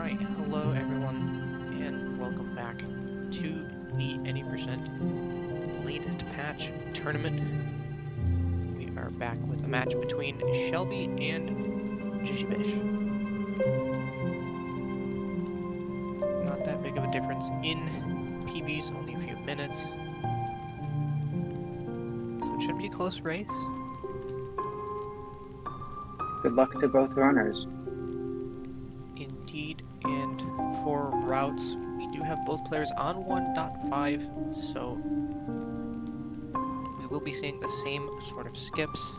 Alright, hello everyone, and welcome back to the Any Percent latest patch tournament. We are back with a match between Shelby and Jishybish. Not that big of a difference in PBs, only a few minutes. So it should be a close race. Good luck to both runners. Indeed, and for routes, we do have both players on 1.5, so we will be seeing the same sort of skips.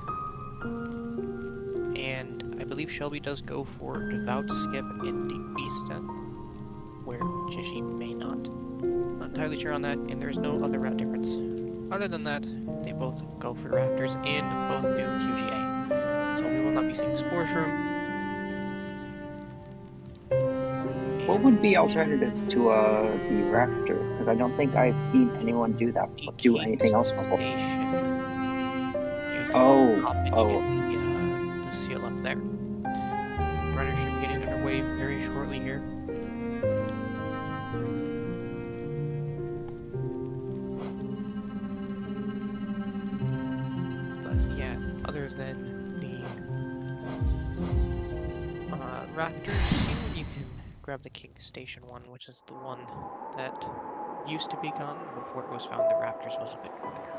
And I believe Shelby does go for Devout Skip in Deep Beast, where Jishy may not. Not entirely sure on that, and there's no other route difference. Other than that, they both go for Raptors and both do QGA. So we will not be seeing Spore Shroom. What would be alternatives to the Raptors? Because I don't think I've seen anyone do that. Do anything else before. The seal up there. Runners should be getting underway very shortly here. But yeah, other than the Raptors, see when you can grab the King Station one, which is the one that used to be gone before it was found the Raptors was a bit quicker.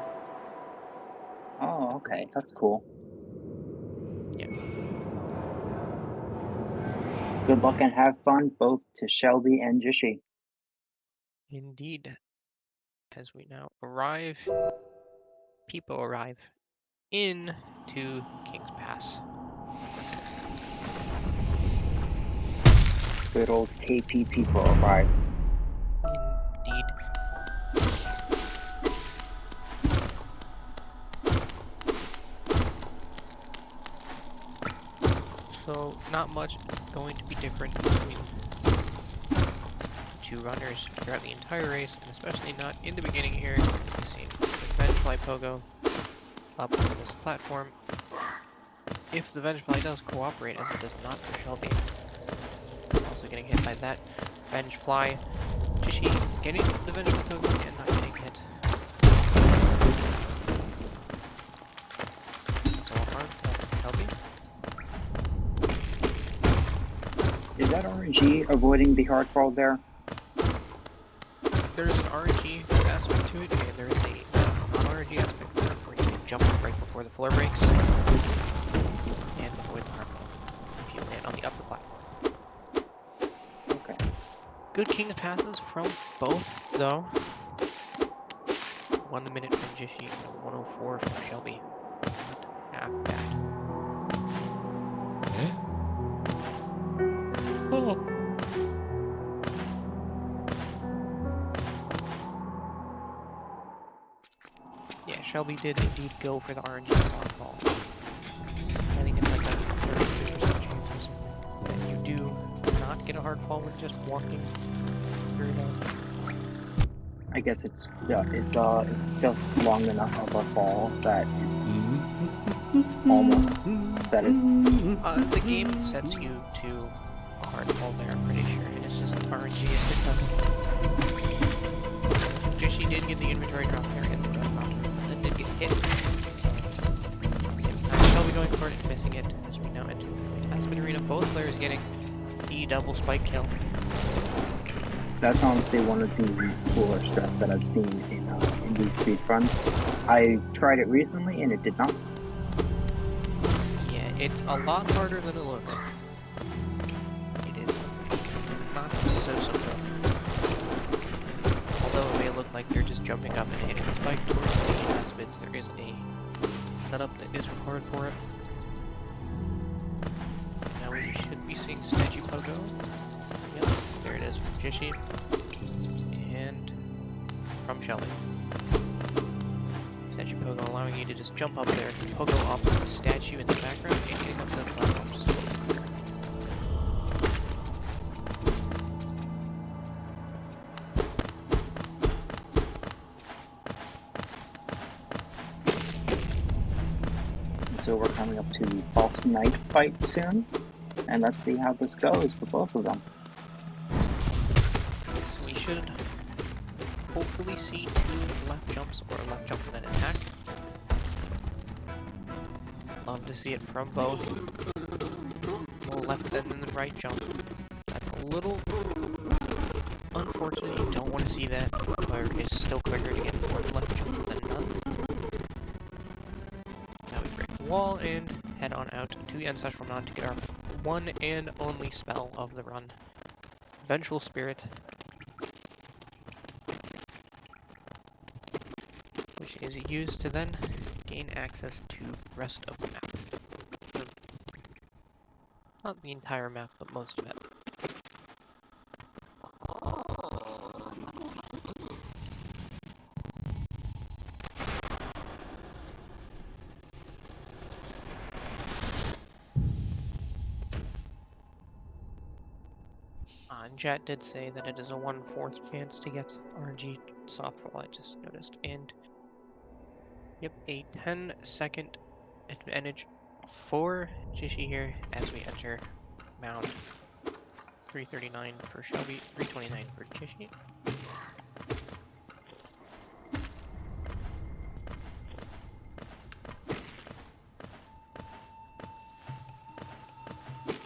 Oh, okay, that's cool. Yeah. Good luck and have fun, both to Shelby and Jishy. Indeed. As we now arrive, people arrive into King's Pass. Good old KP people arrive. Indeed. So, not much going to be different between two runners throughout the entire race, and especially not in the beginning here. We've seen the Vengefly Pogo up on this platform. If the Vengefly does cooperate, as it does not for Shelby. Also getting hit by that Vengefly. Jishy getting the Vengefly Pogo and not getting hit. So hard for Shelby. Is that RNG avoiding the hard fall there? There's an RNG aspect to it, and there is a non-RNG aspect to it where you can jump right before the floor breaks and avoid the hard fall if you land on the upper platform. Okay. Good King of Passes from both, though. 1 minute from Jishy and 104 from Shelby. Not half bad. Oh. Yeah, Shelby did indeed go for the RNG slot ball. I think it's like a 33% chance or something. And you do not get a hard fall when just walking through that. I guess it's just long enough of a fall that it's almost that it's. The game sets you to a hard fall there, I'm pretty sure, and it's just an RNG if it doesn't. Jishy did get the inventory drop there and the jump drop, but did get hit. Shelby going for it and missing it as we now enter the Aspen Arena. Both players getting the double spike kill. That's honestly one of the cooler strats that I've seen in these speedruns. I tried it recently and it did not. Yeah, it's a lot harder than it looks. It is not so simple. Although it may look like they're just jumping up and hitting the spike towards the aspens, there is a setup that is required for it. Now we should be seeing Statue Pogo. Yep, there it is from Jishy. And from Shelby. Statue Pogo allowing you to just jump up there, Pogo off of the statue in the background, and getting up to the platform just a little quicker. So we're coming up to the False Knight fight soon, and let's see how this goes for both of them. should hopefully see 2 left jumps or a left jump and an attack. Love to see it from both. Well, left and then the right jump. That's a little unfortunate. You don't want to see that. However, it's still quicker to get 1 left jump than none. Now we break the wall and head on out to the Ancestral Mound to get our one and only spell of the run. Vengeful Spirit. Which is used to then gain access to the rest of the map. Not the entire map, but most of it. And chat did say that it is a 1/4 chance to get RNG softball, I just noticed. And, yep, a 10-second advantage for Jishy here as we enter Mound. 339 for Shelby, 329 for Jishy.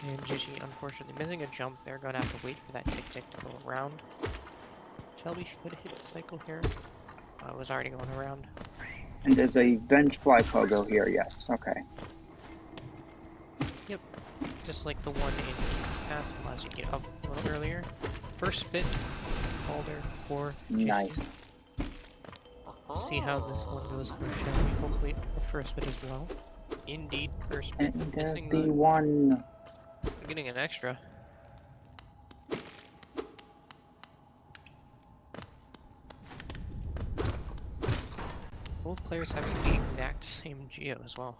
And Jishy unfortunately missing a jump there, gonna have to wait for that tick-tick to go around. Shelby should hit the cycle here. It was already going around. And there's a Vengefly Pogo here, yes, okay. Yep, just like the one in King's Pass, allows you to get up a little earlier. First spit, Calder for Jishy. Nice. See how this one goes for Shelby. Hopefully the first spit as well. Indeed, first spit. And there's Missing the one. Getting an extra. Both players having the exact same geo as well.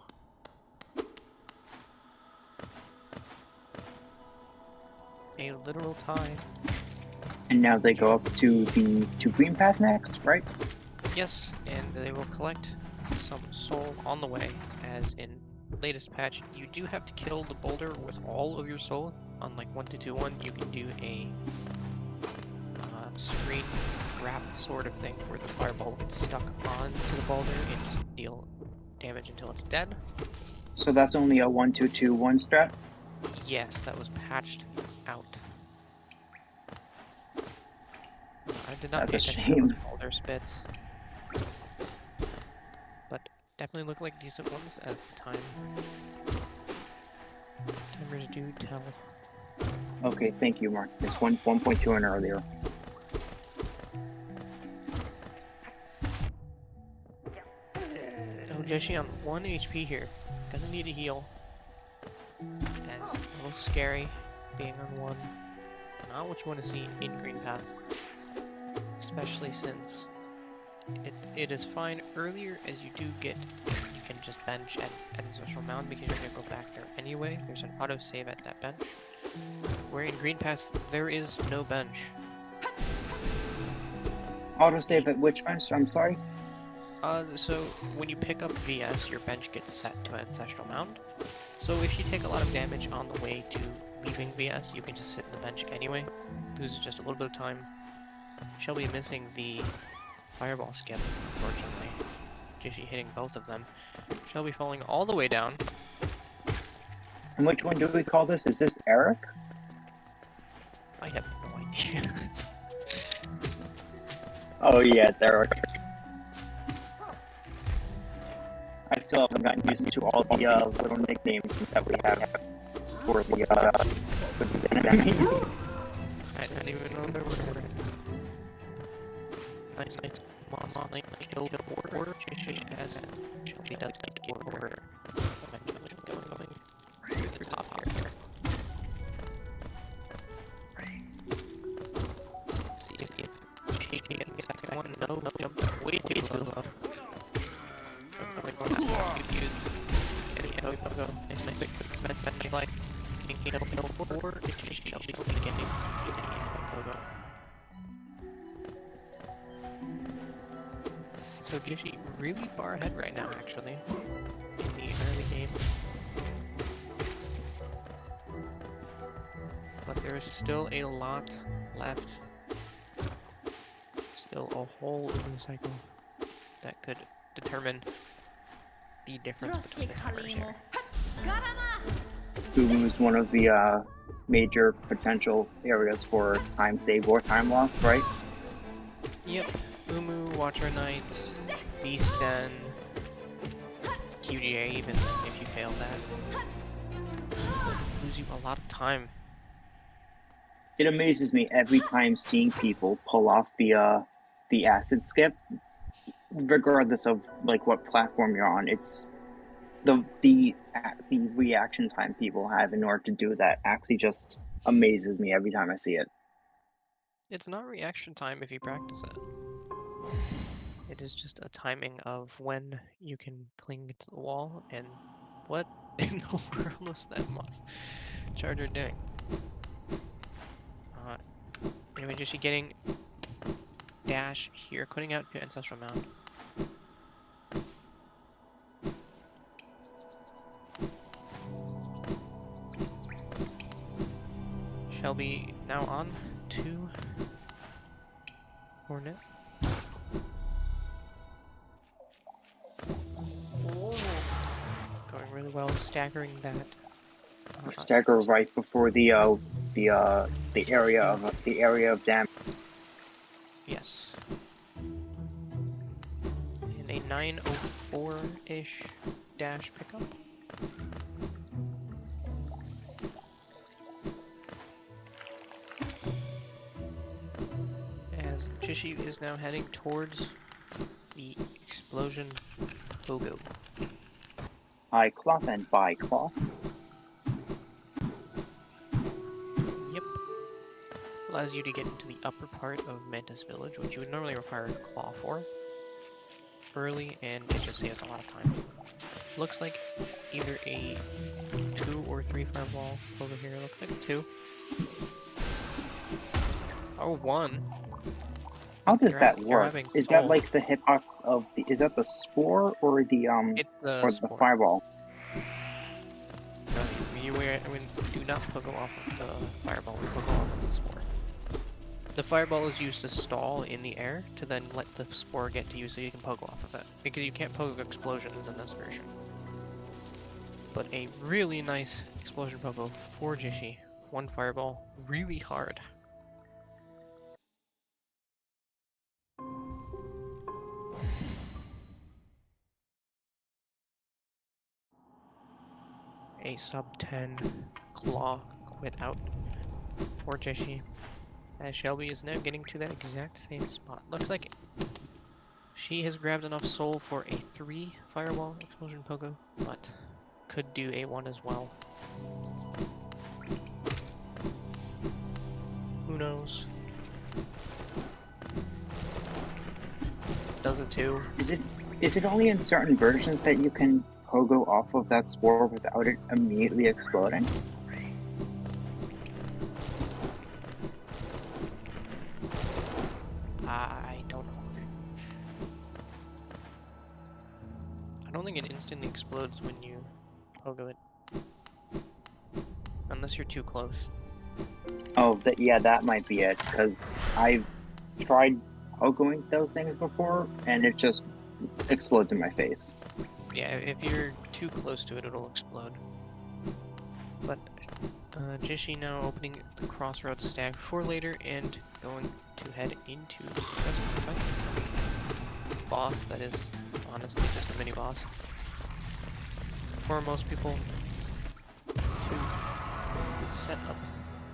A literal tie. And now they go up to the green path next, right? Yes, and they will collect some soul on the way, as in the latest patch, you do have to kill the boulder with all of your soul. Unlike 1-2-2-1, you can do a screen wrap sort of thing where the fireball gets stuck onto the boulder and just deal damage until it's dead. So that's only a 1-2-2-1 strat? Yes, that was patched out. I did not pay That's a attention to shame. those boulder spits. But definitely look like decent ones as the timers do tell. Okay, thank you, Mark. It's 1.2 and earlier. Oh, Jishy on 1 HP here. Gonna need a heal. As a little scary being on 1. Not what you want to see in Green Path. Especially since it is fine earlier as you do get, you can just bench at Ancestral Mound because you're going to go back there anyway. There's an auto save at that bench. Where in Green Path, there is no bench. Autosave at which bench? I'm sorry? So when you pick up VS, your bench gets set to Ancestral Mound. So if you take a lot of damage on the way to leaving VS, you can just sit in the bench anyway. Loses just a little bit of time. Shelby missing the fireball skip, unfortunately. Jishy hitting both of them. Shelby falling all the way down. And which one do we call this? Is this Eric? I have no idea. Oh yeah, it's Eric. I still haven't gotten used to all the little nicknames that we have for these enemies. I didn't even know there were. Nice, kill order. Jishy has Shelby does kill order. Eventually going through the top here. See if Jishy can get that one. No, jump way too low. So Jishy really far ahead right now, actually, in the early game. But there's still a lot left still a whole Umu cycle that could determine the difference between the timer share. Umu is one of the major potential areas for time save or time loss, right? Yep, Umu, Watcher Knights, Beast Den, QGA, even if you fail that. Lose you a lot of time. It amazes me every time seeing people pull off the acid skip, regardless of like what platform you're on. It's the reaction time people have in order to do that actually just amazes me every time I see it. It's not reaction time if you practice it. It is just a timing of when you can cling to the wall and what in the world was that moss charger doing? Anyway, just getting dash here, putting out your ancestral mound. Shelby now on to Hornet. Going really well, staggering that. Stagger right before the area of damage. Yes. And a 904-ish dash pickup. As Jishy is now heading towards the explosion Fogo. High cloth and by cloth. Yep. Allows you to get into the upper part of Mantis Village, which you would normally require a claw for. Early, and it just saves a lot of time. Looks like either a 2 or 3 fireball over here. Looks like a 2. Oh, 1. How does that work? Is that like the hitbox of the? Is that the spore or the It's the or spore. the fireball? No, do not pogo off of the fireball. We pogo off of the spore. The fireball is used to stall in the air to then let the spore get to you so you can pogo off of it. Because you can't pogo explosions in this version. But a really nice explosion pogo for Jishy. 1 fireball, really hard. A sub 10 claw quit out for Jishy. As Shelby is now getting to that exact same spot. Looks like she has grabbed enough soul for a 3 fireball explosion pogo, but could do a 1 as well. Who knows? Does a 2. Is it only in certain versions that you can pogo off of that spore without it immediately exploding? I don't know. I don't think it instantly explodes when you pogo it. Unless you're too close. Oh, yeah, that might be it, because I've tried pogoing those things before, and it just explodes in my face. Yeah, if you're too close to it, it'll explode. But Jishy now opening the crossroads stag for later and going to head into the fight. Boss that is honestly just a mini boss. For most people to set up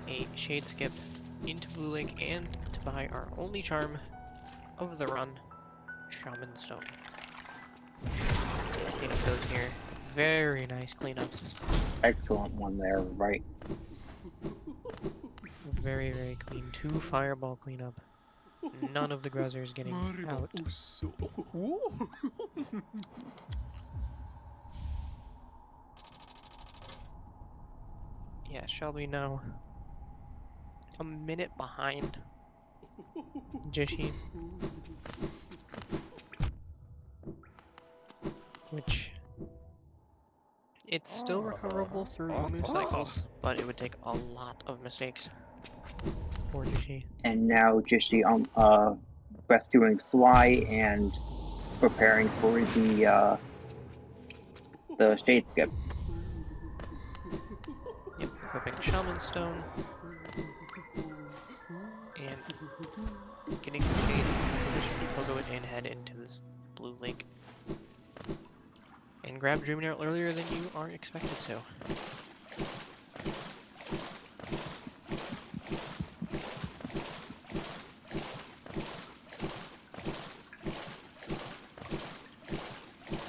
a shade skip into Blue Lake and to buy our only charm of the run, Shaman Stone. Cleanup goes here. Very nice cleanup. Excellent one there, right? Very, very clean. 2 fireball cleanup. None of the Gruzzers getting out. Yeah, Shelby now a minute behind Jishy. Which it's still recoverable through Umu cycles, but it would take a lot of mistakes for Jishy. And now Jishy rescuing Sly and preparing for the shade skip. Yep, equipping Shaman Stone. And getting the shade position to pogo it and head into this blue lake. And grab Dream Arrow earlier than you are expected to.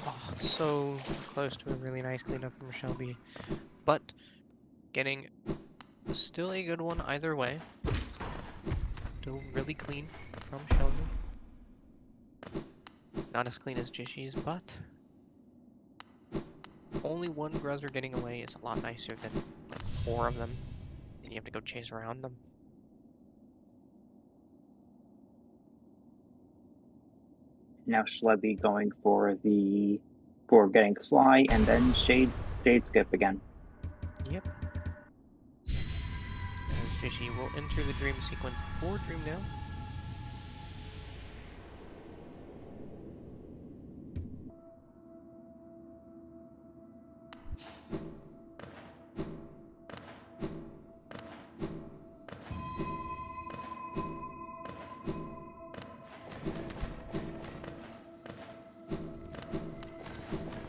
Oh, so close to a really nice cleanup from Shelby. But getting still a good one either way. Still really clean from Shelby. Not as clean as Jishy's, but only one Gruzzer getting away is a lot nicer than 4 of them. Then you have to go chase around them. Now Shelby going for getting Sly and then shade skip again. Yep. As Jishy will enter the dream sequence for Dream now.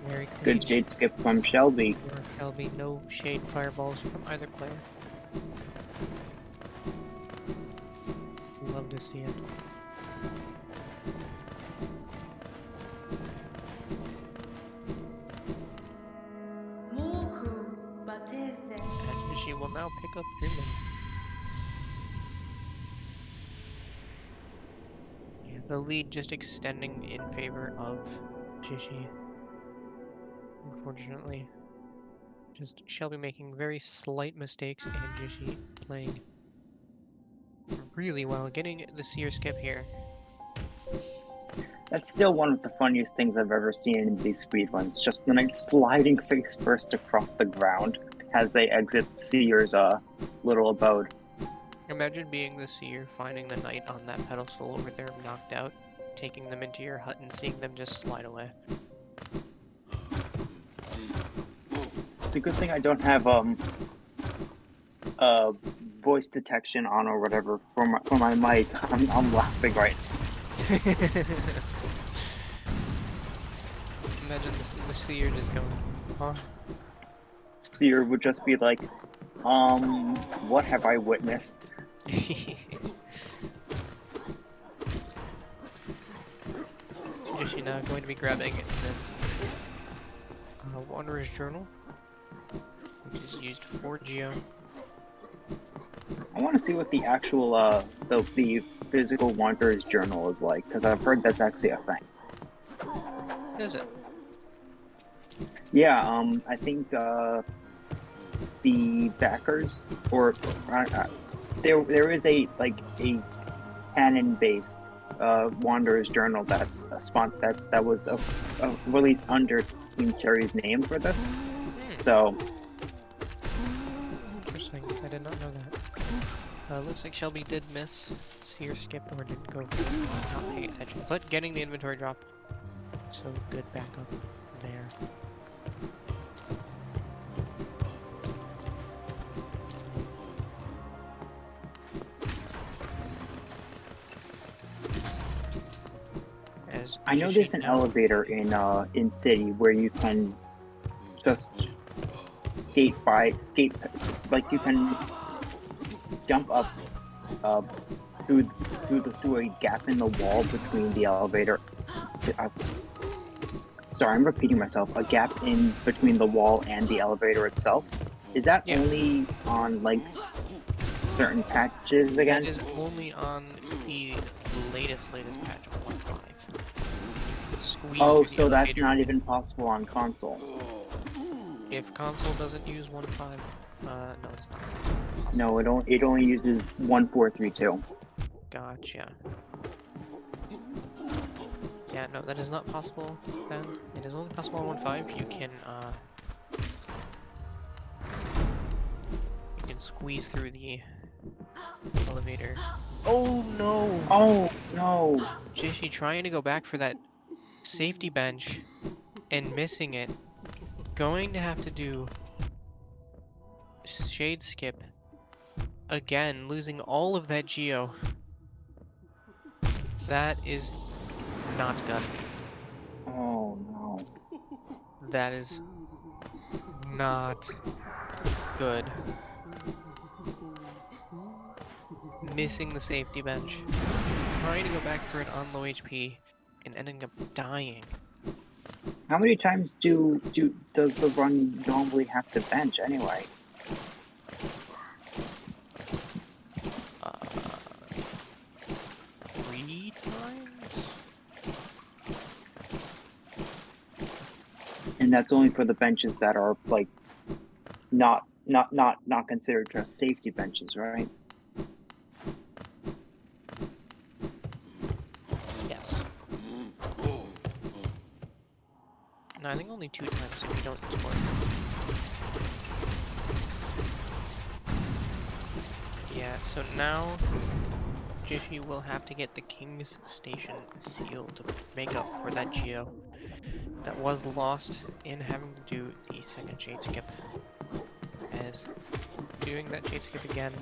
Very clean. Good shade skip from Shelby. For Shelby, no shade fireballs from either player. Love to see it. And she will now pick up Dreaming. Yeah, the lead just extending in favor of Jishy. Unfortunately. Just Shelby making very slight mistakes and Jishy playing really well, getting the seer skip here. That's still one of the funniest things I've ever seen in these speedruns. Just the knight sliding face first across the ground as they exit Seer's little abode. Imagine being the seer, finding the knight on that pedestal over there knocked out, taking them into your hut and seeing them just slide away. It's a good thing I don't have voice detection on or whatever for my mic. I'm laughing right now. Imagine the seer just going, huh? Seer would just be like, what have I witnessed? Is she now going to be grabbing this Wanderer's Journal, which is used for Geo. I want to see what the actual the physical Wanderer's Journal is like, because I've heard that's actually a thing. Is it? Yeah, I think the backers or there is a canon-based Wanderer's Journal that's that was released under Team Cherry's name for this. So interesting. I did not know that. Looks like Shelby did miss seer skip or didn't go not paying attention, but getting the inventory drop. So good backup there. I know there's an elevator in City where you can just skate, like you can jump up through a gap in the wall between the elevator. Sorry, I'm repeating myself. A gap in between the wall and the elevator itself. Is that only on like certain patches again? That is only on the latest patch of 1.5. Oh, so that's not even possible on console. If console doesn't use 1.5, no, it's not possible. No, it only uses 1.432. Gotcha. Yeah, no, that is not possible then. It is only possible on 1.5. You can squeeze through the elevator. Oh no! Oh no! Jishy trying to go back for that safety bench and missing it. Going to have to do shade skip again, losing all of that geo. That is not good. Oh no! That is not good. Missing the safety bench. Trying to go back for it on low HP and ending up dying. How many times does the run normally have to bench anyway? Uh, 3 times? And that's only for the benches that are like not considered just safety benches, right? Yes. No, I think only 2 times if you don't score. Yeah, so now Jishy will have to get the King's Station seal to make up for that geo that was lost in having to do the second shade skip. As doing that shade skip again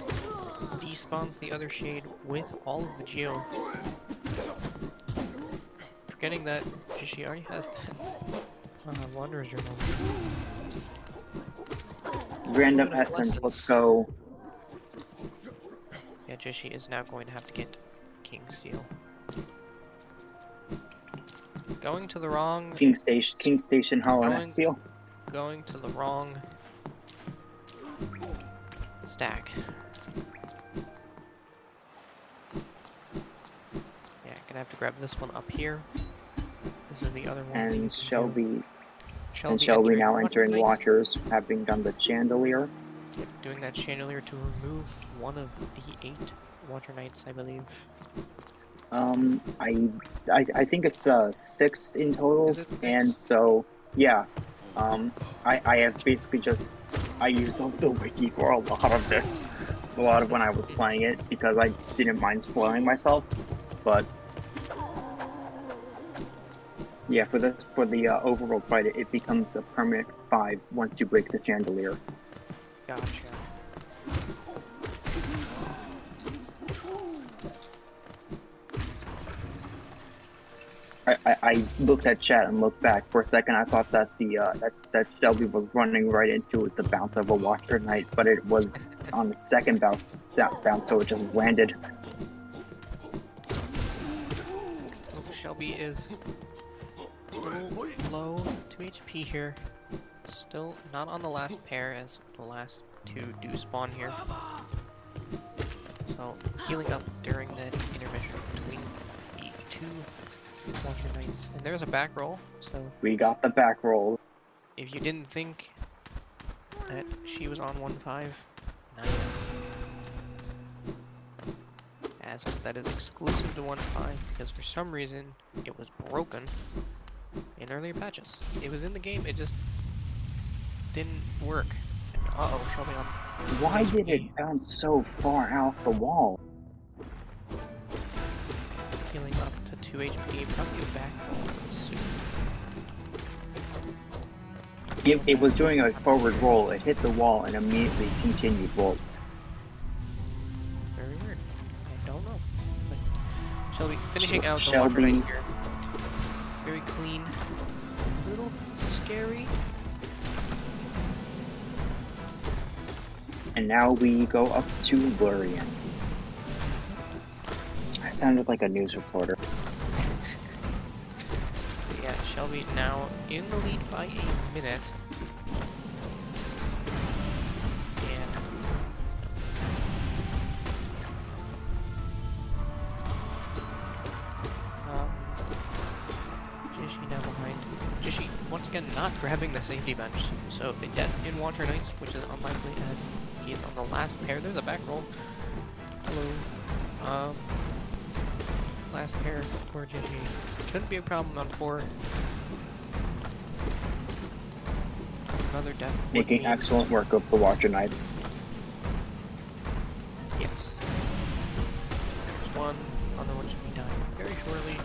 despawns the other shade with all of the geo. Forgetting that Jishy already has that Wanderer's Journal. Random Moment of essence, let's lessons. go. Yeah, Jishy is now going to have to get King's Seal. Going to the wrong... King Station Hollowness seal. Going to the wrong stack. Yeah, gonna have to grab this one up here. This is the other one. And Shelby Shelby now Water entering Knights. Watchers, having done the chandelier. Doing that chandelier to remove one of the 8 Water Knights, I believe. I think it's 6 in total, Is it 6? and so yeah, I have basically I used up the wiki for a lot of this, a lot of when I was playing it because I didn't mind spoiling myself, but yeah, for the overall fight, it becomes the permanent 5 once you break the chandelier. Gotcha. I looked at chat and looked back for a second. I thought that that Shelby was running right into the bounce of a Watcher Knight, but it was on the second bounce, so it just landed. Oh, Shelby is a little low to HP here. Still not on the last pair as the last 2 do spawn here. So healing up during the intermission between the 2 Watcher Knights. And there's a back roll, so We got the back rolls. if you didn't think that she was on 1-5, now you know. As that is exclusive to 1-5 because for some reason it was broken in earlier patches. It was in the game, it just didn't work. And uh-oh, Shelby on. Why did it bounce so far off the wall? Healing up to 2 HP, probably a back roll soon. It was doing a forward roll. It hit the wall and immediately continued roll. Very weird. I don't know. But Shelby finishing out the Shelby. Watcher Knight here. Very clean. A little scary. And now we go up to Lurian. I sounded like a news reporter. Yeah, Shelby now in the lead by a minute. And Jishy now behind. Jishy once again not grabbing the safety bench. So a death in Watcher Knights, which is unlikely as he is on the last pair. There's a back roll. Hello. Last pair for Jishy. Shouldn't be a problem on 4. Another death. would Making mean- excellent work of the Watcher Knights. Yes. one. Other one should be dying very shortly.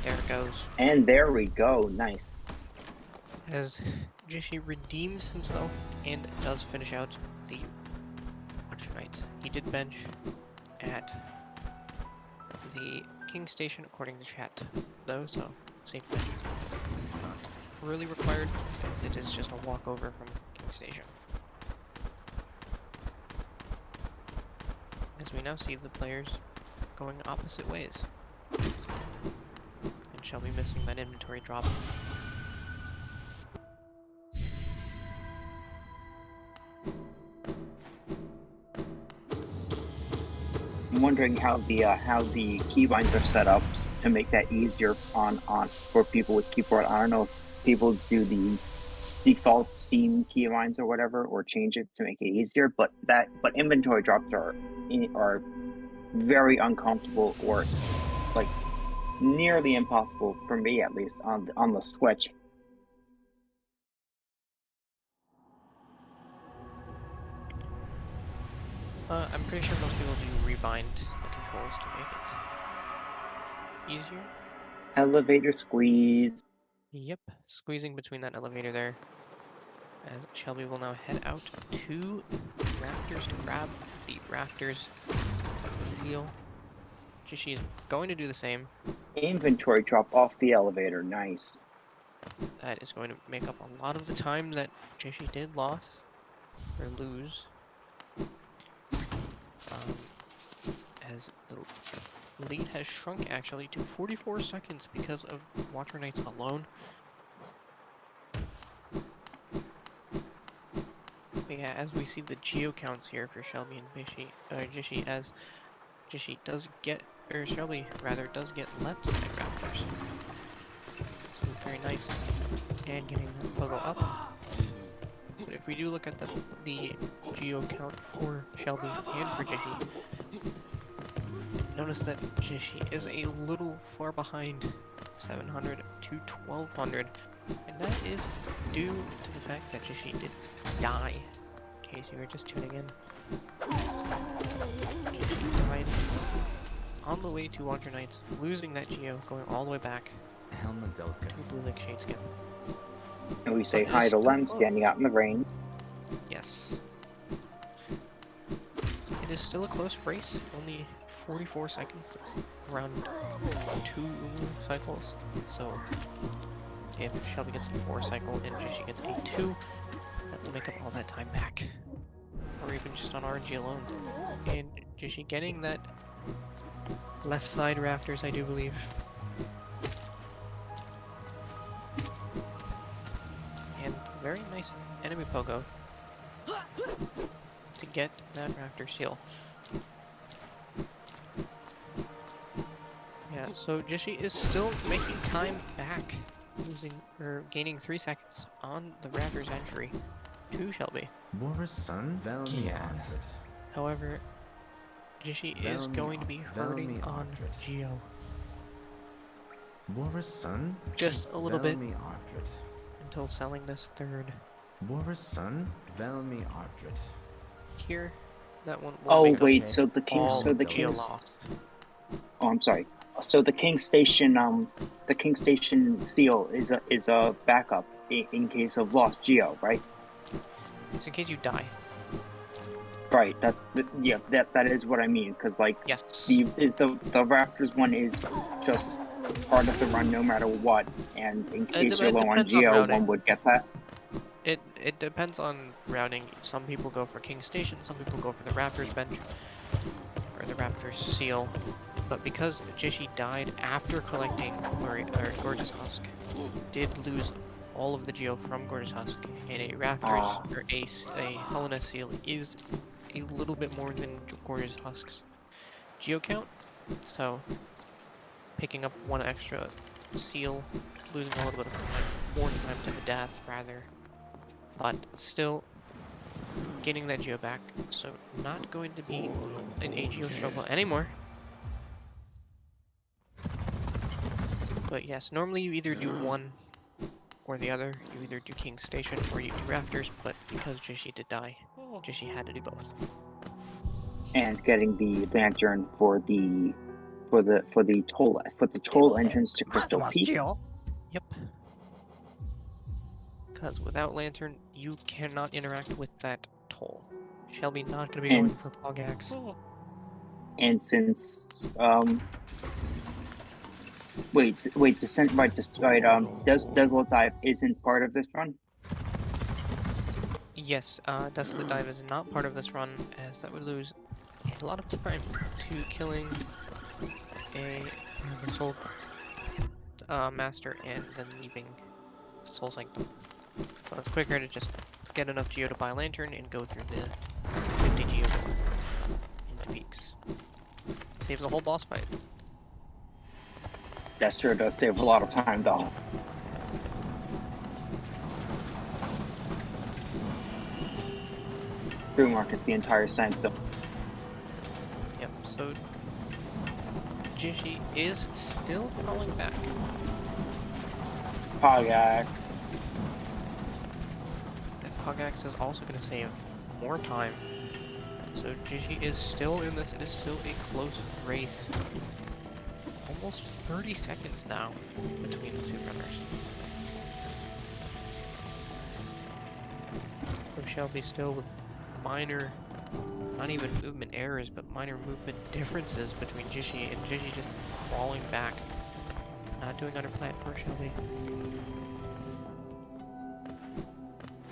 There it goes. And there we go. Nice. As Jishi redeems himself and does finish out the Watcher Knight. He did bench at the King Station according to chat, though, so safe bench. Not really required. It is just a walkover from King Station. As we now see the players going opposite ways. And Shelby missing that inventory drop. I'm wondering how the keybinds are set up to make that easier on for people with keyboard. I don't know if people do the default Steam keybinds or whatever, or change it to make it easier. But inventory drops are very uncomfortable, or like nearly impossible for me, at least on the Switch. I'm pretty sure most people do rebind the controls to make it easier. Elevator squeeze. Yep, squeezing between that elevator there. As Shelby will now head out to rafters to grab the rafters seal. Jishi is going to do the same. Inventory drop off the elevator. Nice. That is going to make up a lot of the time that Jishi did lose. As the lead has shrunk actually to 44 seconds because of Watcher Knights alone. But yeah, as we see the geo counts here for Shelby and Jishi, as Jishi does get, or Shelby rather, does get left side raptors. It's very nice. And getting that pogo up. But if we do look at the geo count for Shelby and for Jishi, notice that Jishi is a little far behind 700 to 1200, and that is due to the fact that Jishi did die, in case you were just tuning in. Jishi died on the way to Watcher Knights, losing that geo, going all the way back to Blue Lake Shadeskin. And we say hi to Lem standing out in the rain. Yes. It is still a close race, only 44 seconds, that's around 2 cycles. So if Shelby gets a 4 cycle and Jishi gets a 2, that will make up all that time back. Or even just on RNG alone. And Jishi getting that left side rafters, I do believe. And very nice enemy pogo to get that rafter seal. Yeah, so Jishi is still making time back, gaining 3 seconds on the Raptors entry to Shelby. However, Jishi is going to be hurting on Geo. Just a little bit until selling this third. Here, that one will make wait, up so the king, all so of the Geo king's. loss. Oh, I'm sorry. So the King Station, seal is a backup in case of lost geo, right? It's in case you die. Right. That is what I mean. Because like Yes. the Raptors one is just part of the run no matter what, and in case you're low on geo, one would get that. It depends on routing. Some people go for King Station, some people go for the Raptors bench, or the Raptors seal. But because Jishi died after collecting Gorgeous Husk, did lose all of the geo from Gorgeous Husk, and a Raptors, or a Helena seal is a little bit more than Gorgeous Husk's geo count, so picking up one extra seal, losing a little bit of time, more time to the death rather, but still getting that geo back, so not going to be an AGO struggle anymore. But yes, normally you either do one or the other. You either do King Station or you do Rafters, but because Jishi did die, Jishi had to do both. and getting the lantern for the toll entrance to Crystal Peak. Yep. Because without lantern, you cannot interact with that toll. Shelby not gonna be going for fog axe. And since descent by Desolate Dive isn't part of this run. Yes, Desolate Dive is not part of this run, as that would lose a lot of time to killing the Soul Master and then leaving Soul Sanctum. So it's quicker to just get enough Geo to buy a lantern and go through the 50 Geo door into peaks. Saves the whole boss fight. That sure does save a lot of time, though. Blue markets the entire sanctum. Yep, so Jishy is still crawling back. Pogak. And Pogax is also going to save more time. So Jishy is still in this. It is still a close race. Almost 30 seconds now between the two runners. So Shelby still with minor, not even movement errors, but minor movement differences between Jishy and Jishy just crawling back. Not doing under plan for Shelby.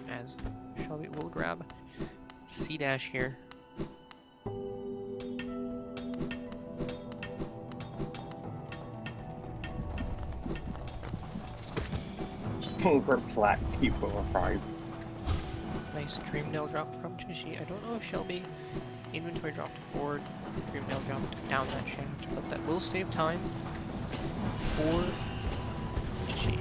As Shelby will grab C-dash here. Over flat people are probably. Nice Dream Nail drop from Jishy. I don't know if Shelby inventory dropped forward, Dream Nail dropped down that shaft, but that will save time for Jishy.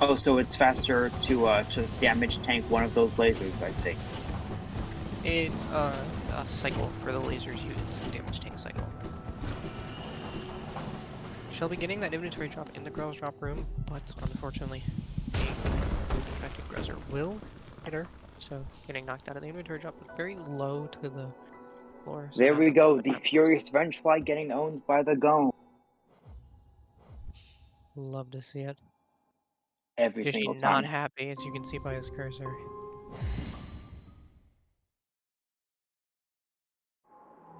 Oh, so it's faster to just damage tank one of those lasers, I see. It's a cycle for the lasers used, damage tank cycle. Shelby getting that inventory drop in the girls drop room, but unfortunately a infected Grezzer will hit her, so getting knocked out of the inventory drop but very low to the floor. So There we go, the Furious Vengefly getting owned by the Gome. Love to see it. Every Jishy single not time. happy, as you can see by his cursor.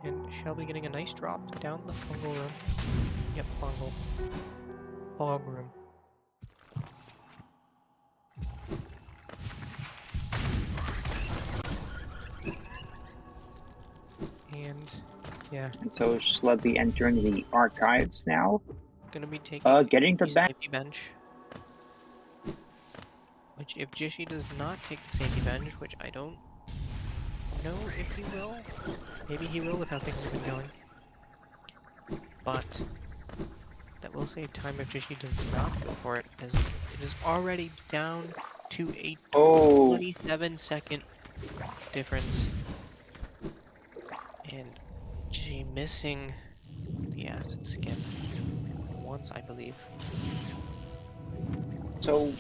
And Shelby getting a nice drop down the fungal room. Yep, fungal. Fog room. And yeah. And so Shelby entering the archives now. Gonna be taking getting the safety bench. Which if Jishy does not take the safety bench, which I don't know if he will. Maybe he will with how things have been going. But that will save time if Jishy does not go for it, as it is already down to a 27-second difference. And Jishy missing the acid skip once, I believe. So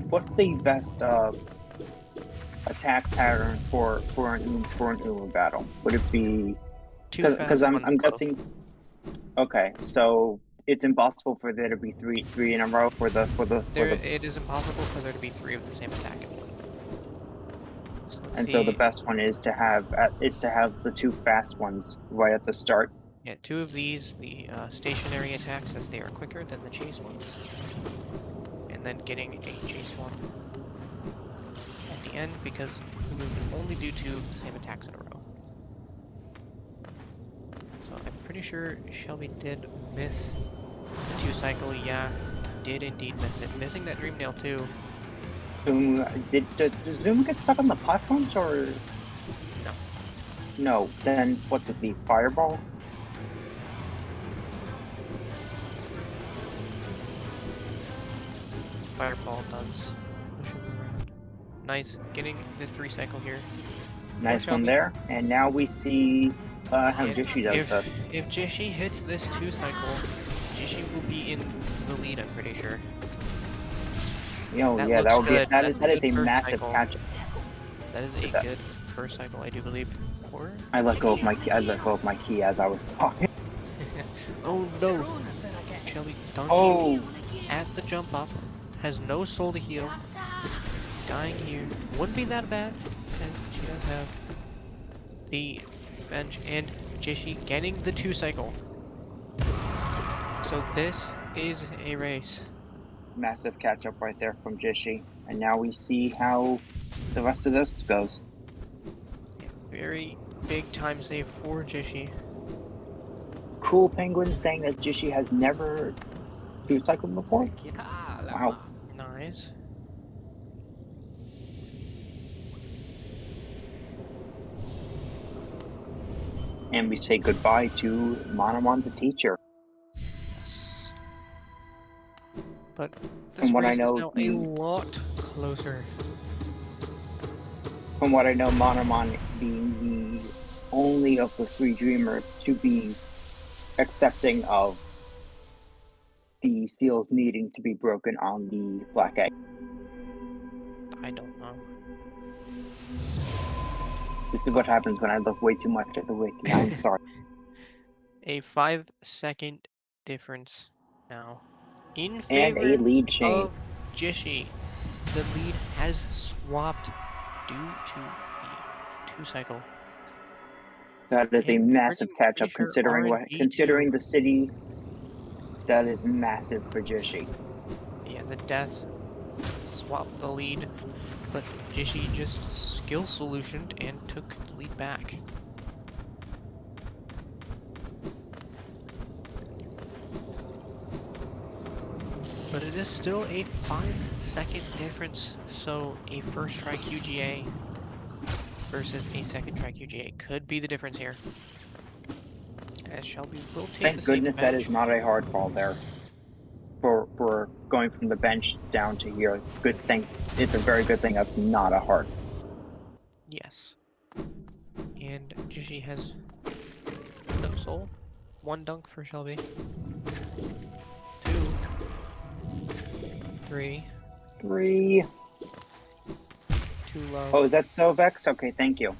what's the best attack pattern for an Uma battle? Would it be because I'm guessing? Okay, so it's impossible for there to be three in a row for the. It is impossible for there to be three of the same attack in one. So the best one is to have the two fast ones right at the start. Yeah, two of these, the stationary attacks, as they are quicker than the chase ones. And then getting a chase one at the end, because you can only do two of the same attacks in a row. So I'm pretty sure Shelby did miss the 2-cycle. Yeah, did indeed miss it. Missing that Dream Nail too. Did Zoom get stuck on the platforms or? No. No, then what's it be? Fireball? Fireball does push him around. Nice, getting the 3-cycle here. Nice one there. And now we see how Jishy does this. If Jishy hits this 2-cycle, Jishy will be in the lead, I'm pretty sure. Oh That yeah, that looks would be good. That's a that is good a first massive cycle. catch. That is a That good first cycle, I do believe. Or I let go of Jishy. my key. I let go of my key as I was talking. Oh no! Shelby dunking Oh, at the jump up. Has no soul to heal. Dying here. Wouldn't be that bad, because she does have the bench and Jishy getting the 2 cycle. So this is a race. massive catch up right there from Jishy, and now we see how the rest of this goes. Very big time save for Jishy. Cool Penguin saying that Jishy has never two cycled before. Wow. Nice. And we say goodbye to Manamon the teacher. Yes. But this From what I race is know, now a lot closer. Manamon being the only of the three dreamers to be accepting of the seals needing to be broken on the black egg. I don't know. This is what happens when I look way too much at the wiki. I'm sorry. A 5-second difference now. In And a favor lead change. of Jishy. The lead has swapped due to the 2 cycle. That is a And massive catch pretty up sure considering RNG2. the city. That is massive for Jishi. Yeah, the death swapped the lead, but Jishy just skill solutioned and took the lead back. But it is still a 5-second difference, so a first try QGA versus a second try QGA could be the difference here. As Shelby will take the Thank safe goodness that bench. is not a hard fall there. For going from the bench down to here. Good thing. It's a very good thing that's not a hard. Yes. And Jishi has no soul. 1 dunk for Shelby. 2. 3. 3. Too low. Oh, is that Sovex? Okay, thank you.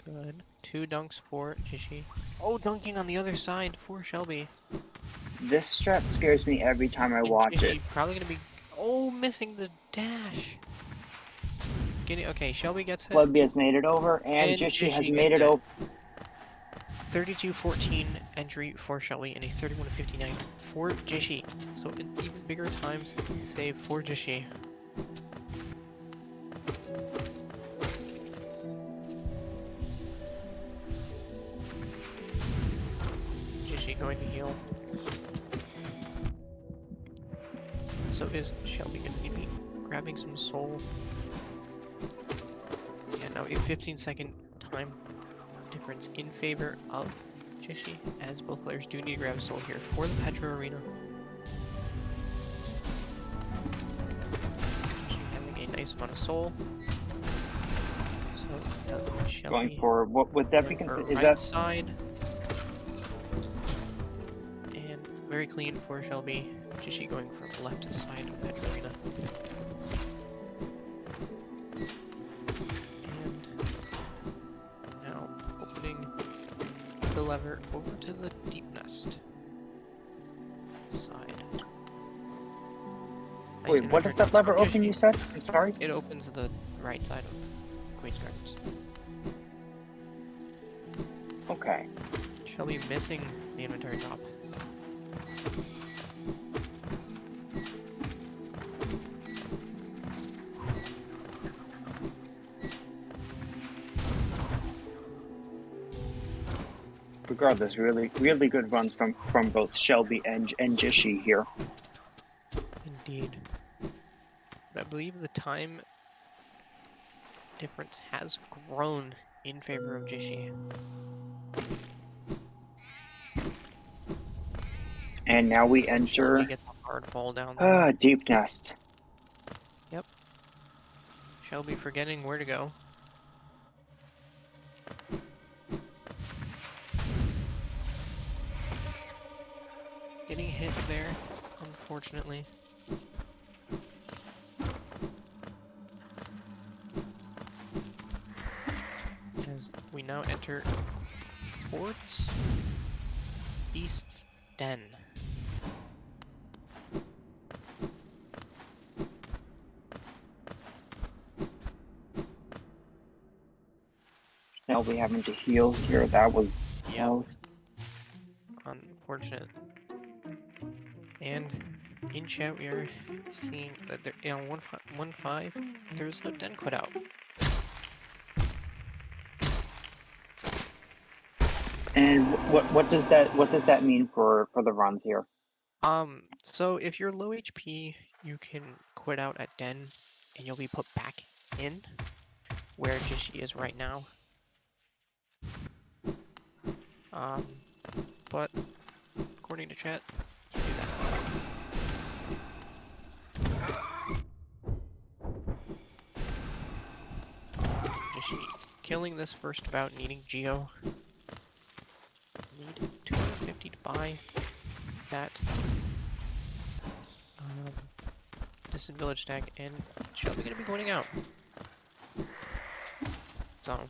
Good. 2 dunks for Jishi. Oh, dunking on the other side for Shelby. This strat scares me every time I And watch it. Jishi probably gonna be... Oh, missing the dash. Okay, Shelby gets it. Shelby has made it over, and And Jishi has Jishi made gets it it. over. 32-14 entry for Shelby and a 31-59 for Jishi. So an even bigger times save for Jishi. Jishi going to heal. So is Shelby going to be grabbing some soul? Yeah, now a 15-second time difference in favor of Jishi, as both players do need to grab soul here for the Petro Arena. Jishi having a nice amount of soul. So Shelby Going for what would that be going for considered? Is right that side. And very clean for Shelby. Jishi going for left side of Petro Arena. And now opening the lever over to the deep nest side. Nice wait? What inventory does that drop lever from open? Jishi. You said? I'm sorry. It opens the right side of Queen's Gardens. Okay. Shelby missing the inventory drop. Regardless, really good runs from both Shelby and Jishi here. Indeed. But I believe the time difference has grown in favor of Jishi. And now we So Shelby enter gets a hard fall down there. Deep Nest. Yep. Shelby forgetting where to go. Getting hit there, unfortunately. now enter towards Beast's Den. Shelby having to heal here. That was Yep. Unfortunate. And in chat we are seeing that there, you know, 1.5, there's no den quit out. And what does that mean for the runs here? So if you're low HP, you can quit out at den, and you'll be put back in where Jishy is right now. But according to chat, you can do that. Jishy killing this first bout, needing Geo. Need 250 to buy that distant village tag, and Shelby gonna be pointing out. So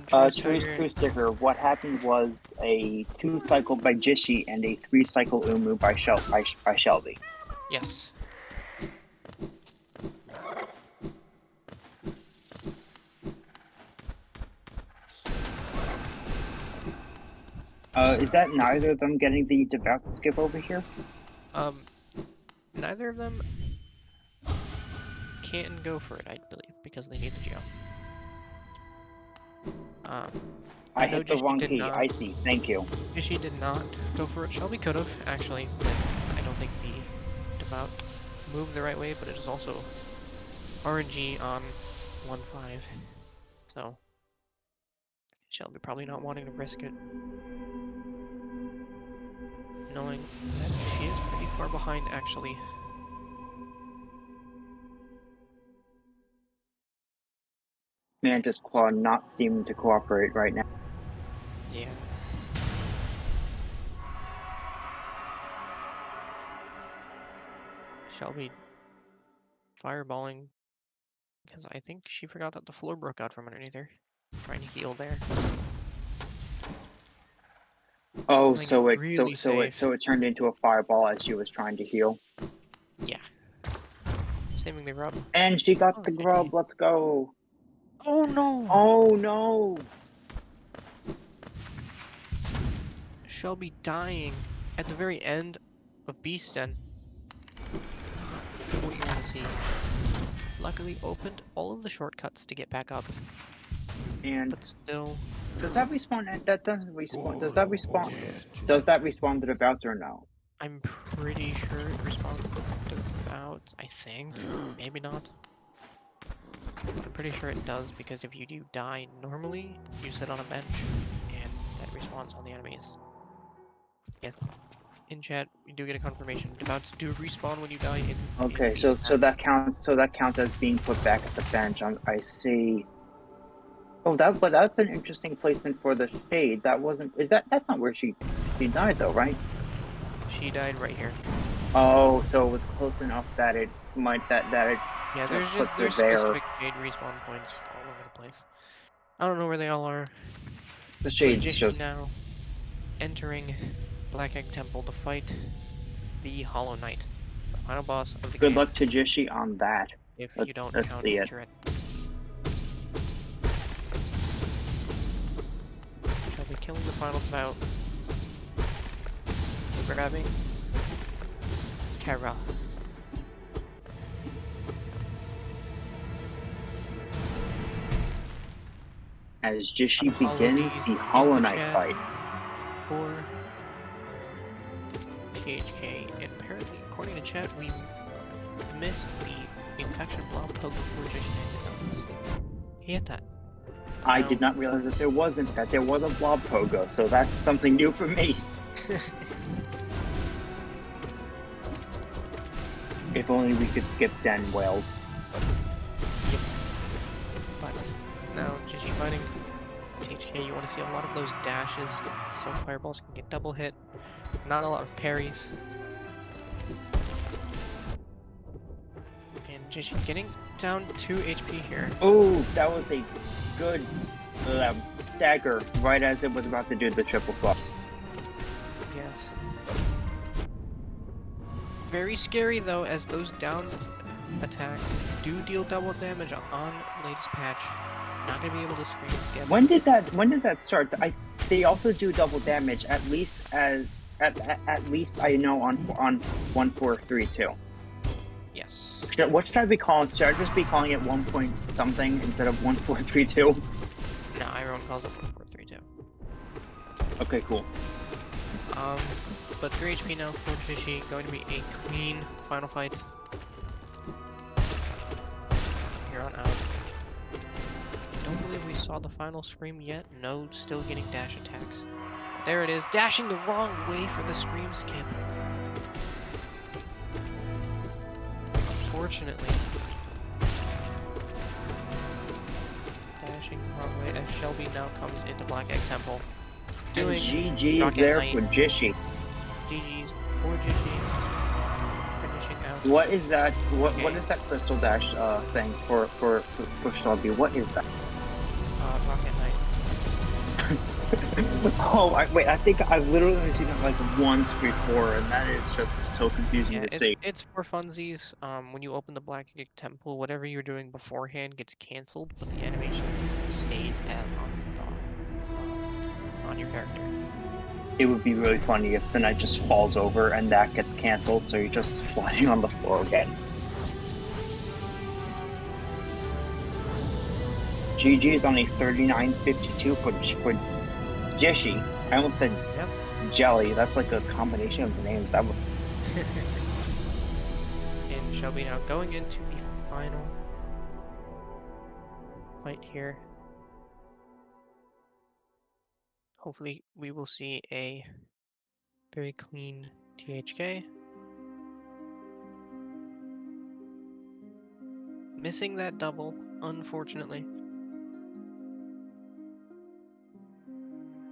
True sticker. What happened was a 2-cycle by Jishy and a 3-cycle Umu by Shelby. Yes. Is that neither of them getting the devout skip over here? Neither of them can go for it, I believe, because they need the geo. I hit the wrong key. Not. I see. Thank you. Jishy did not go for it. Shelby could have, actually, but I don't think the devout moved the right way, but it is also RNG on 1.5. So Shelby probably not wanting to risk it, knowing that she is pretty far behind, actually. Mantis Claw not seeming to cooperate right now. Yeah. Shelby fireballing, because I think she forgot that the floor broke out from underneath her. Trying to heal there. Oh, Playing so it really safe. so it turned into a fireball as she was trying to heal. Yeah. Saving the grub. And she got the grub. Let's go. Oh no! Oh no! Shelby dying at the very end of Beast Den. What you want to see. Luckily opened all of the shortcuts to get back up. And but still. Does that respawn? That doesn't respawn. Does that respawn? Does that respawn to the bouts or no? I'm pretty sure it responds to bouts. I think. Maybe not. I'm pretty sure it does, because if you do die normally, you sit on a bench, and that respawns all the enemies. Yes. In chat, we do get a confirmation. Bouts do respawn when you die in. Okay, so that counts. So that counts as being put back at the bench. I see. Oh, but that's an interesting placement for the shade. That wasn't. That's not where she died though, right? She died right here. Oh, so it was close enough that it might Yeah, there's specific shade respawn points all over the place. I don't know where they all are. The shade's just now entering Black Egg Temple to fight the Hollow Knight, the final boss of the game. Good luck to Jishy on that. If you don't count see it. Shall be killing the final bout. Grabbing Kara. As Jishy begins the Hollow Knight fight. For THK, and apparently, according to chat, we missed the infection blob poke before Jishy did not. He hit that. I did not realize that there was a blob pogo, so that's something new for me. If only we could skip den whales. Yep. But now Jishy fighting THK, you want to see a lot of those dashes, so fireballs can get double hit. Not a lot of parries. And Jishy getting down 2 HP here. Oh, that was a good stagger right as it was about to do the triple slot. Yes. Very scary though, as those down attacks do deal double damage on latest patch. Not gonna be able to screen together. When did that start? They also do double damage at least I know on 1432. Yes. What should I be calling? Should I just be calling it 1 point something instead of 1432? No, everyone calls it 1432. Okay, cool. But 3 HP now for Jishy, going to be a clean final fight. Here on out. Don't believe we saw the final scream yet. No, still getting dash attacks. There it is, dashing the wrong way for the scream skip. Unfortunately. Dashing the wrong way as Shelby now comes into Black Egg Temple. Doing GG's Rocket there Knight. for Jishy. GG's for Jishy. Finishing out. What is that? What Okay. is that crystal dash thing for Shelby? What is that? Rocket Knight. Oh, wait! I think I've literally only seen it like once before, and that is just so confusing Yeah, to see. it's for funsies. When you open the Black Egg Temple, whatever you're doing beforehand gets cancelled, but the animation stays on your character. It would be really funny if the knight just falls over and that gets canceled, so you're just sliding on the floor again. GG is only 39.52 for Jishy. I almost said Yep. Jelly. That's like a combination of the names. That would. And Shelby now going into the final fight here. Hopefully we will see a very clean THK. Missing that double, unfortunately.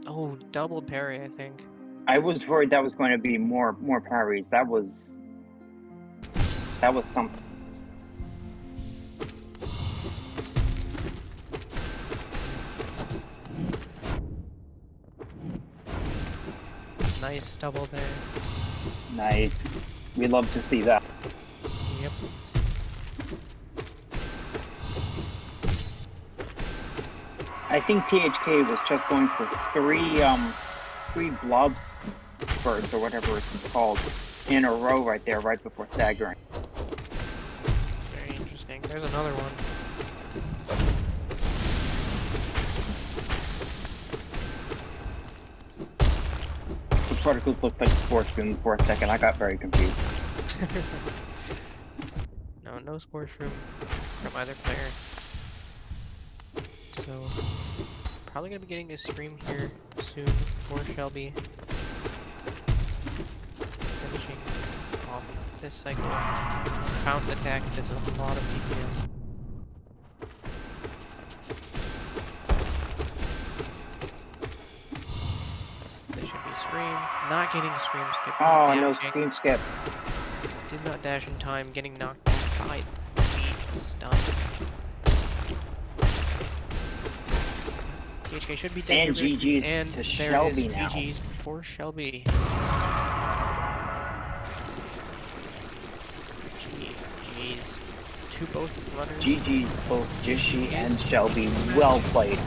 Oh, double parry, I think. I was worried that was going to be more parries. That was something. Nice double there. Nice. We love to see that. Yep. I think THK was just going for three blob spurts or whatever it's called in a row right there, right before staggering. Very interesting. There's another one. The particles looked like sports room for a second. I got very confused. No sports room from either player. So, probably gonna be getting a scream here soon for Shelby. Finishing off this cycle. Fountain attack, this is a lot of DPS. This should be scream. Not getting scream skip. Oh, no Damaging. screen skip. Did not dash in time, getting knocked down by the stun. THK should be dead And here, GG's and to there Shelby it is. now. GG's for Shelby. GG's to both runners. GG's both Jishy and Shelby. Well played.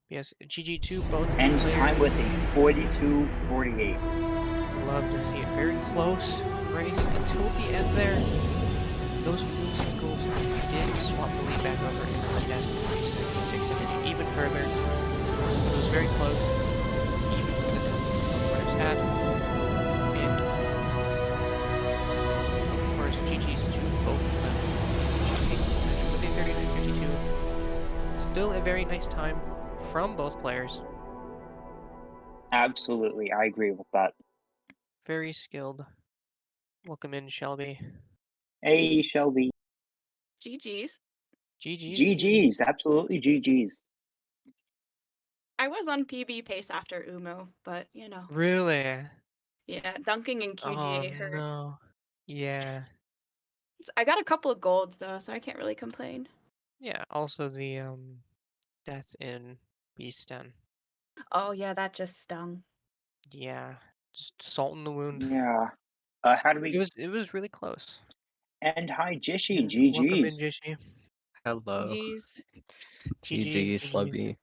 Yes, GG to both End players. time with a 42-48. Love to see it. Very close race until the end there. Those blue circles did swap the lead back over into the death 6 and even further. It was very close, even with the both runners had. And of course, GG's to both of them. With a 39-52. Still a very nice time from both players. Absolutely, I agree with that. Very skilled. Welcome in, Shelby. Hey, Shelby. GG's. GG's. GG's, absolutely GG's. I was on PB pace after Umo, but Really? yeah, dunking in Oh QGA hurt. no. Yeah. I got a couple of golds though, so I can't really complain. Yeah. Also the death in Beast Den. Oh yeah, that just stung. Yeah. Just salt in the wound. Yeah. How do we It was really close. end? Hi, Jishy. And welcome in, GG's. Jishi. Hello. Jeez. GG's, GG, GG's. Shelby.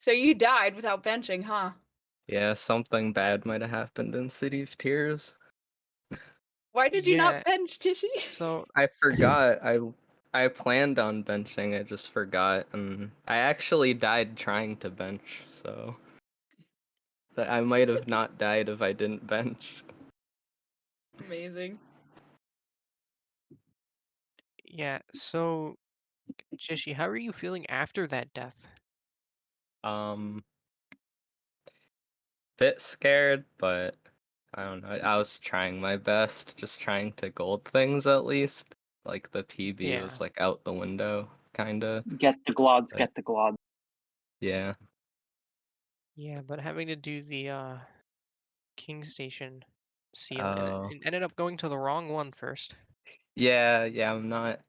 So you died without benching, huh? Yeah, something bad might have happened in City of Tears. Why did you Yeah. not bench, Tishy? So I forgot. I planned on benching, I just forgot, and I actually died trying to bench, so that I might have not died if I didn't bench. Amazing. yeah. So Jishi, how are you feeling after that death? Um, bit scared, but I don't know. I was trying my best, just trying to gold things at least. Like the PB Yeah. was like out the window, kinda. Get the glods. But Get the glods. yeah. Yeah, but having to do the King Station seal and Oh. it ended up going to the wrong one first. Yeah, I'm not.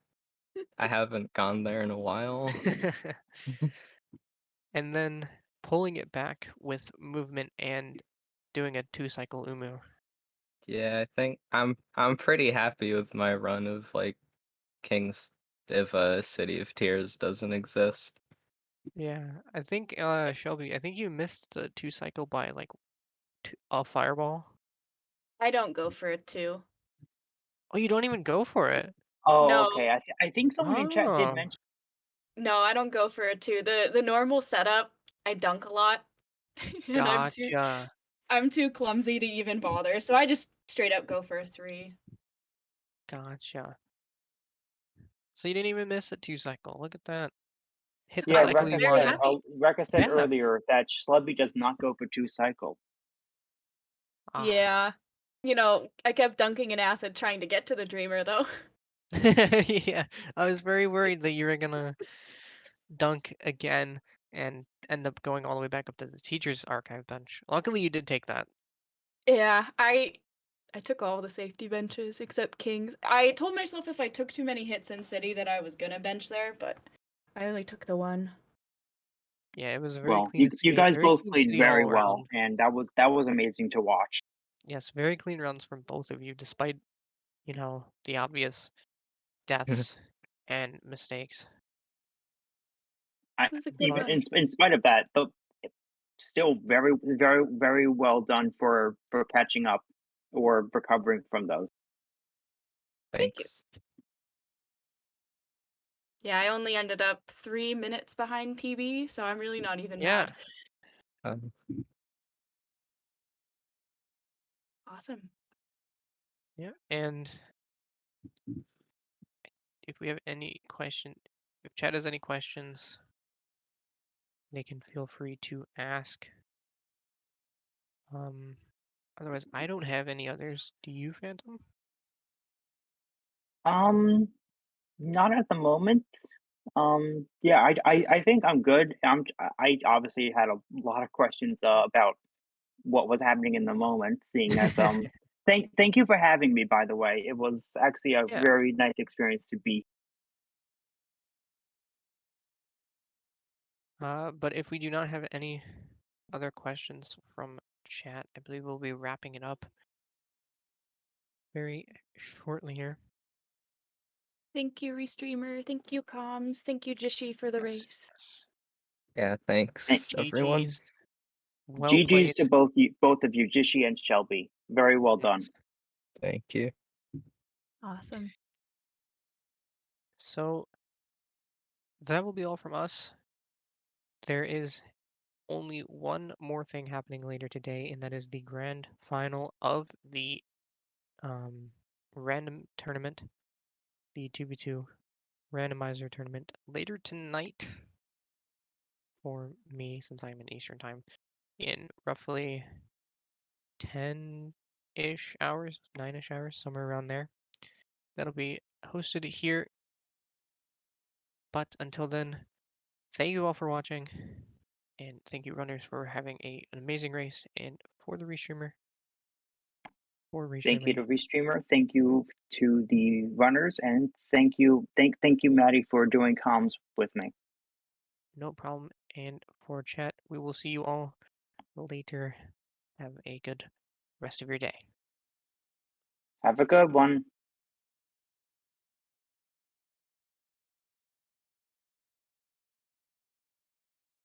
I haven't gone there in a while. And then pulling it back with movement and doing a 2 cycle Umu. Yeah, I think I'm pretty happy with my run of like Kings if City of Tears doesn't exist. Yeah, I think Shelby, I think you missed the 2 cycle by like a fireball. I don't go for it too. Oh, you don't even go for it. Oh, No, okay. I think someone in chat did Oh, mention. no, I don't go for it too. The normal setup, I dunk a lot, and gotcha, I'm too clumsy to even bother. So I just straight up go for a 3. gotcha. So you didn't even miss a 2 cycle. Look at that. Hit the Yeah, I'm cycle Rekka you very said. wanted. happy. Rekka said Yeah. earlier that Schlubby does not go for 2 cycle. Ah. Yeah. I kept dunking in acid trying to get to the dreamer though. Yeah, I was very worried that you were gonna dunk again and end up going all the way back up to the teacher's archive bench. Luckily, you did take that. Yeah, I took all the safety benches except King's. I told myself if I took too many hits in City that I was gonna bench there, but I only took the one. Yeah, it was a very Well, clean you city, guys very both clean played city very all well, around. and that was amazing to watch. Yes, very clean runs from both of you, despite, the obvious deaths and mistakes. I It was a good even But run. in spite of that, the still very well done for catching up or recovering from those. Thank you. Thanks. Yeah, I only ended up 3 minutes behind PB, so I'm really not even yeah, mad. Um, Awesome. yeah, and if we have any if Chad has any questions, they can feel free to ask. Um, Otherwise, I don't have any others. Do you, Phantom? Um, Not at the moment. Yeah, I think I'm good. I obviously had a lot of questions about what was happening in the moment, seeing as thank you for having me, by the way. It was actually a Yeah. very nice experience to be. But if we do not have any other questions from chat, I believe we'll be wrapping it up very shortly here. Thank you, Restreamer. Thank you, Comms. Thank you, Jishi, for the Yes. race. Yes. yeah, thanks everyone. GG's. Well GG's played. to both of you, Jishi and Shelby. Very well done. Yes. Thank you. Awesome. So that will be all from us. There is only one more thing happening later today, and that is the grand final of the random tournament, the 2v2 randomizer tournament later tonight for me, since I'm in Eastern time, in roughly 10-ish hours, 9-ish hours, somewhere around there. That'll be hosted here. But until then, thank you all for watching. And thank you, runners, for having an amazing race. And for the restreamer, Thank you to Restreamer. Thank you to the runners, and thank you, Maddie, for doing comms with me. No problem. And for chat, we will see you all later. Have a good rest of your day. Have a good one.